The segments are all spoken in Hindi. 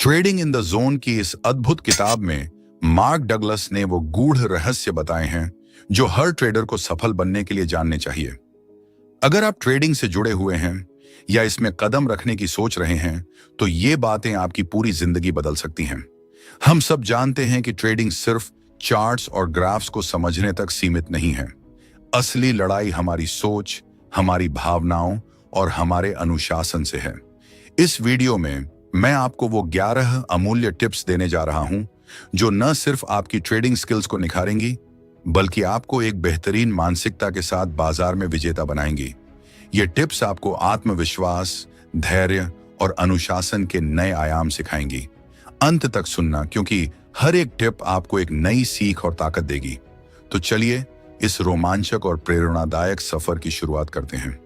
ट्रेडिंग इन द जोन की इस अद्भुत किताब में मार्क डगलस ने वो गूढ़ रहस्य बताए हैं जो हर ट्रेडर को सफल बनने के लिए जानने चाहिए। अगर आप ट्रेडिंग से जुड़े हुए हैं या इसमें कदम रखने की सोच रहे हैं तो ये बातें आपकी पूरी जिंदगी बदल सकती हैं। हम सब जानते हैं कि ट्रेडिंग सिर्फ चार्ट्स और ग्राफ्स को समझने तक सीमित नहीं है। असली लड़ाई हमारी सोच, हमारी भावनाओं और हमारे अनुशासन से है। इस वीडियो में मैं आपको वो 11 अमूल्य टिप्स देने जा रहा हूं जो न सिर्फ आपकी ट्रेडिंग स्किल्स को निखारेंगी बल्कि आपको एक बेहतरीन मानसिकता के साथ बाजार में विजेता बनाएंगी। ये टिप्स आपको आत्मविश्वास, धैर्य और अनुशासन के नए आयाम सिखाएंगी। अंत तक सुनना क्योंकि हर एक टिप आपको एक नई सीख और ताकत देगी। तो चलिए इस रोमांचक और प्रेरणादायक सफर की शुरुआत करते हैं।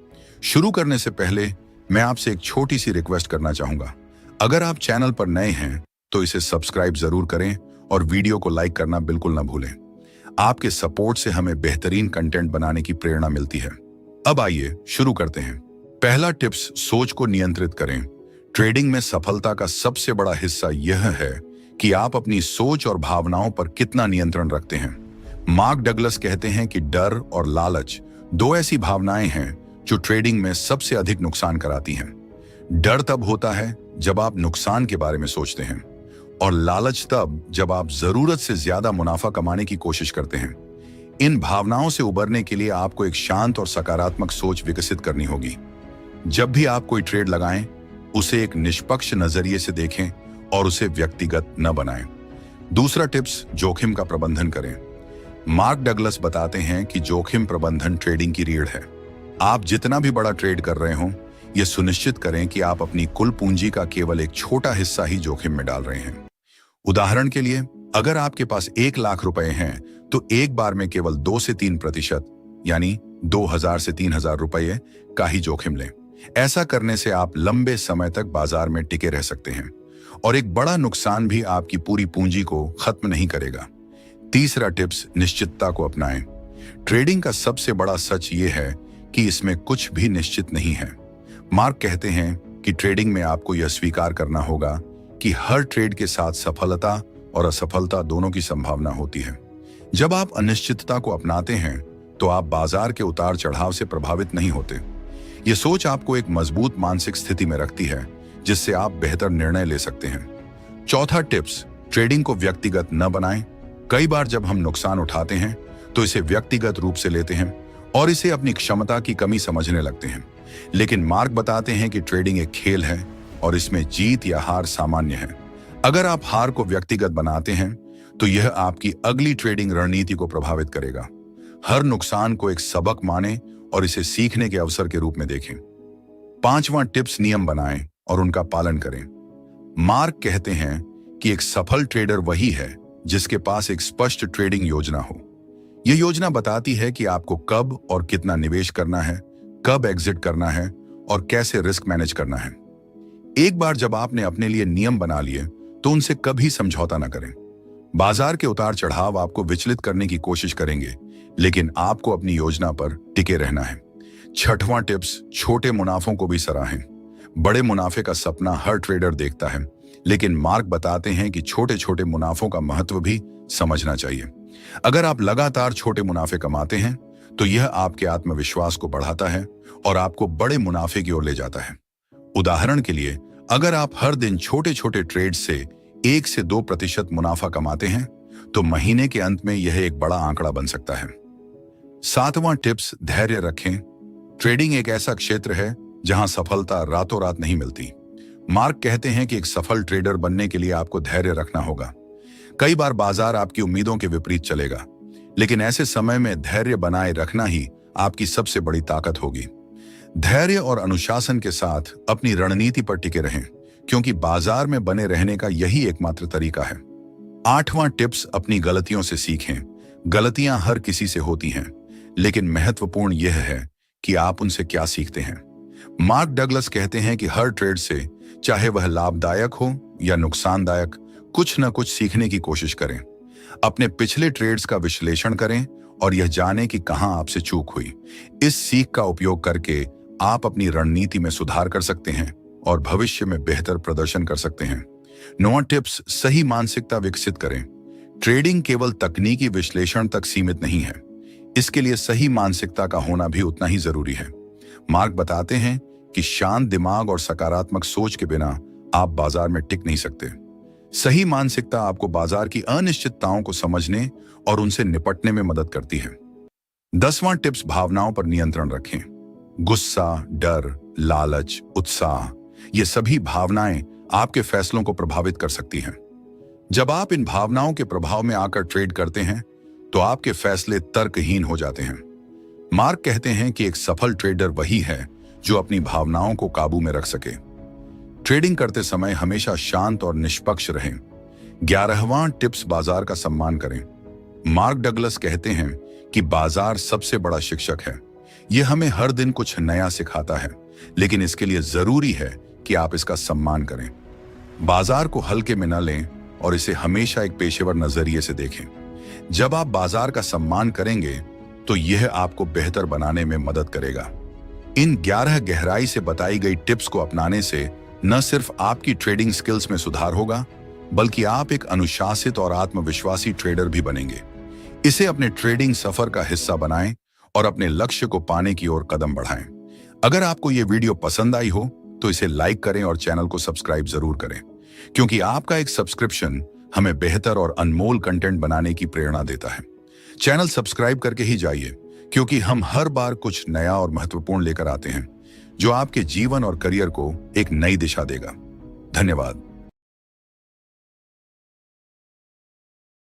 शुरू करने से पहले मैं आपसे एक छोटी सी रिक्वेस्ट करना चाहूंगा। अगर आप चैनल पर नए हैं तो इसे सब्सक्राइब जरूर करें और वीडियो को लाइक करना बिल्कुल ना भूलें। आपके सपोर्ट से हमें बेहतरीन कंटेंट बनाने की प्रेरणा मिलती है। अब आइए शुरू करते हैं। पहला टिप्स, सोच को नियंत्रित करें। ट्रेडिंग में सफलता का सबसे बड़ा हिस्सा यह है कि आप अपनी सोच और भावनाओं पर कितना नियंत्रण रखते हैं। मार्क डगलस कहते हैं कि डर और लालच दो ऐसी भावनाएं हैं जो ट्रेडिंग में सबसे अधिक नुकसान कराती हैं। डर तब होता है जब आप नुकसान के बारे में सोचते हैं और लालच तब जब आप जरूरत से ज्यादा मुनाफा कमाने की कोशिश करते हैं। इन भावनाओं से उबरने के लिए आपको एक शांत और सकारात्मक सोच विकसित करनी होगी। जब भी आप कोई ट्रेड लगाएं, उसे एक निष्पक्ष नजरिए से देखें और उसे व्यक्तिगत न बनाएं। दूसरा टिप्स, जोखिम का प्रबंधन करें। मार्क डगलस बताते हैं कि जोखिम प्रबंधन ट्रेडिंग की रीढ़ है। आप जितना भी बड़ा ट्रेड कर रहे हो, यह सुनिश्चित करें कि आप अपनी कुल पूंजी का केवल एक छोटा हिस्सा ही जोखिम में डाल रहे हैं। उदाहरण के लिए, अगर आपके पास 1 लाख रुपए हैं तो एक बार में केवल 2 से 3% यानी 2000 से 3000 रुपए का ही जोखिम लें। ऐसा करने से आप लंबे समय तक बाजार में टिके रह सकते हैं और एक बड़ा नुकसान भी आपकी पूरी पूंजी को खत्म नहीं करेगा। तीसरा टिप्स, निश्चितता को अपनाएं। ट्रेडिंग का सबसे बड़ा सच ये है कि इसमें कुछ भी निश्चित नहीं है। मार्क कहते हैं कि ट्रेडिंग में आपको यह स्वीकार करना होगा कि हर ट्रेड के साथ सफलता और असफलता दोनों की संभावना होती है। जब आप अनिश्चितता को अपनाते हैं तो आप बाजार के उतार चढ़ाव से प्रभावित नहीं होते। ये सोच आपको एक मजबूत मानसिक स्थिति में रखती है जिससे आप बेहतर निर्णय ले सकते हैं। चौथा टिप्स, ट्रेडिंग को व्यक्तिगत न बनाएं। कई बार जब हम नुकसान उठाते हैं तो इसे व्यक्तिगत रूप से लेते हैं और इसे अपनी क्षमता की कमी समझने लगते हैं। लेकिन मार्क बताते हैं कि ट्रेडिंग एक खेल है और इसमें जीत या हार सामान्य है। अगर आप हार को व्यक्तिगत बनाते हैं तो यह आपकी अगली ट्रेडिंग रणनीति को प्रभावित करेगा। हर नुकसान को एक सबक माने और इसे सीखने के अवसर के रूप में देखें। पांचवां टिप्स, नियम बनाएं और उनका पालन करें। मार्क कहते हैं कि एक सफल ट्रेडर वही है जिसके पास एक स्पष्ट ट्रेडिंग योजना हो। यह योजना बताती है कि आपको कब और कितना निवेश करना है, कब एग्जिट करना है और कैसे रिस्क मैनेज करना है। एक बार जब आपने अपने लिए नियम बना लिए तो उनसे कभी समझौता न करें। बाजार के उतार चढ़ाव आपको विचलित करने की कोशिश करेंगे, लेकिन आपको अपनी योजना पर टिके रहना है। छठवां टिप्स, छोटे मुनाफों को भी सराहें। बड़े मुनाफे का सपना हर ट्रेडर देखता है, लेकिन मार्क बताते हैं कि छोटे छोटे मुनाफों का महत्व भी समझना चाहिए। अगर आप लगातार छोटे मुनाफे कमाते हैं तो यह आपके आत्मविश्वास को बढ़ाता है और आपको बड़े मुनाफे की ओर ले जाता है। उदाहरण के लिए, अगर आप हर दिन छोटे छोटे ट्रेड से 1 से 2% मुनाफा कमाते हैं तो महीने के अंत में यह एक बड़ा आंकड़ा बन सकता है। सातवां टिप्स, धैर्य रखें। ट्रेडिंग एक ऐसा क्षेत्र है जहां सफलता रातों रात नहीं मिलती। मार्क कहते हैं कि एक सफल ट्रेडर बनने के लिए आपको धैर्य रखना होगा। कई बार बाजार आपकी उम्मीदों के विपरीत चलेगा, लेकिन ऐसे समय में धैर्य बनाए रखना ही आपकी सबसे बड़ी ताकत होगी। धैर्य और अनुशासन के साथ अपनी रणनीति पर टिके रहें, क्योंकि बाजार में बने रहने का यही एकमात्र तरीका है। आठवां टिप्स, अपनी गलतियों से सीखें। गलतियां हर किसी से होती हैं, लेकिन महत्वपूर्ण यह है कि आप उनसे क्या सीखते हैं। मार्क डगलस कहते हैं कि हर ट्रेड से, चाहे वह लाभदायक हो या नुकसानदायक, कुछ न कुछ सीखने की कोशिश करें। अपने पिछले ट्रेड्स का विश्लेषण करें और यह जाने कि कहां आपसे चूक हुई। इस सीख का उपयोग करके आप अपनी रणनीति में सुधार कर सकते हैं और भविष्य में बेहतर प्रदर्शन कर सकते हैं। 9वां टिप्स, सही मानसिकता विकसित करें। ट्रेडिंग केवल तकनीकी विश्लेषण तक सीमित नहीं है, इसके लिए सही मानसिकता का होना भी उतना ही जरूरी है। मार्क बताते हैं कि शांत दिमाग और सकारात्मक सोच के बिना आप बाजार में टिक नहीं सकते। सही मानसिकता आपको बाजार की अनिश्चितताओं को समझने और उनसे निपटने में मदद करती है। 10वां टिप्स, भावनाओं पर नियंत्रण रखें। गुस्सा, डर, लालच, उत्साह, ये सभी भावनाएं आपके फैसलों को प्रभावित कर सकती हैं। जब आप इन भावनाओं के प्रभाव में आकर ट्रेड करते हैं तो आपके फैसले तर्कहीन हो जाते हैं। मार्क कहते हैं कि एक सफल ट्रेडर वही है जो अपनी भावनाओं को काबू में रख सके। ट्रेडिंग करते समय हमेशा शांत और निष्पक्ष रहें। 11वां टिप्स, बाजार का सम्मान करें। मार्क डगलस कहते हैं कि बाजार सबसे बड़ा शिक्षक है। यह हमें हर दिन कुछ नया सिखाता है, लेकिन इसके लिए जरूरी है कि आप इसका सम्मान करें। बाजार को हल्के में न लें और इसे हमेशा एक पेशेवर नजरिए से देखें। जब आप बाजार का सम्मान करेंगे तो यह आपको बेहतर बनाने में मदद करेगा। इन 11 गहराई से बताई गई टिप्स को अपनाने से न सिर्फ आपकी ट्रेडिंग स्किल्स में सुधार होगा, बल्कि आप एक अनुशासित और आत्मविश्वासी ट्रेडर भी बनेंगे। इसे अपने ट्रेडिंग सफर का हिस्सा बनाएं और अपने लक्ष्य को पाने की ओर कदम बढ़ाएं। अगर आपको यह वीडियो पसंद आई हो तो इसे लाइक करें और चैनल को सब्सक्राइब जरूर करें, क्योंकि आपका एक सब्सक्रिप्शन हमें बेहतर और अनमोल कंटेंट बनाने की प्रेरणा देता है। चैनल सब्सक्राइब करके ही जाइए, क्योंकि हम हर बार कुछ नया और महत्वपूर्ण लेकर आते हैं जो आपके जीवन और करियर को एक नई दिशा देगा। धन्यवाद।